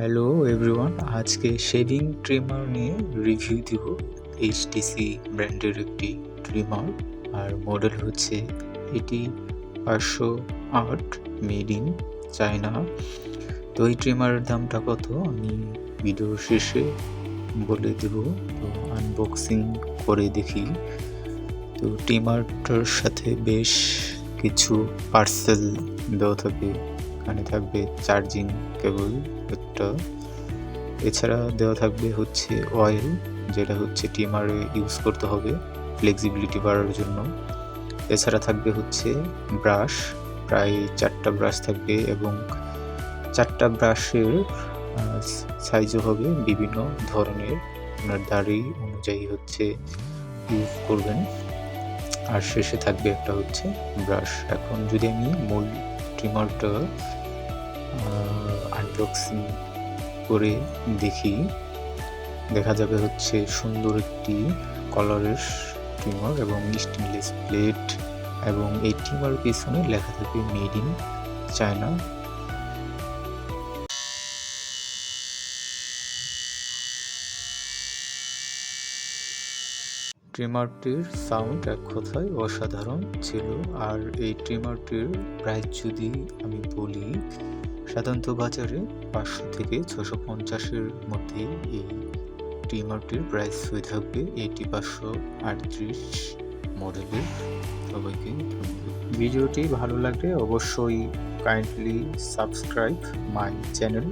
Hello everyone, আজকে shaving trimmer নিয়ে review দিব। এইচটিসি ব্র্যান্ডের একটি ট্রিমার, আর মডেল হচ্ছে এটি 508, মেড ইন চায়না। তো এই ট্রিমারের দামটা কত আমি ভিডিওর শেষে বলে দেব। তো আনবক্সিং করে দেখি। তো ট্রিমারটার সাথে বেশ কিছু পার্সেল দেওয়া থাকবে। এখানে থাকবে চার্জিং কেবল একটা, এছাড়া দেওয়া থাকবে হচ্ছে অয়েল, যেটা হচ্ছে ট্রিমারে ইউজ করতে হবে ফ্লেক্সিবিলিটি বাড়ার জন্য। এছাড়া থাকবে হচ্ছে ব্রাশ, প্রায় 4টা ব্রাশ থাকবে এবং 4টা ব্রাশের সাইজও হবে বিভিন্ন ধরনের, আপনার দাড়ি অনুযায়ী হচ্ছে ইউজ করবেন। আর শেষে থাকবে একটা হচ্ছে ব্রাশ। এখন যদি আমি মূল ট্রিমারটা আনবক্সিং করে দেখি, দেখা যাবে হচ্ছে সুন্দর একটি কালারের ট্রিমার এবং স্টেনলেস প্লেট, এবং এই ট্রিমার পিছনে লেখা থাকবে মেড ইন চায়না। ট্রিমারটির সাউন্ড এক কথায় অসাধারণ ছিল। আর এই ট্রিমারটির প্রাইস যদি আমি বলি, সাধারণত বাজারে 500 থেকে 650-এর মধ্যে এই ট্রিমারটির প্রাইস হয়ে থাকবে। এটি 538 মডেলের। সবাইকে ভিডিওটি ভালো লাগলে অবশ্যই কাইন্ডলি সাবস্ক্রাইব মাই চ্যানেল।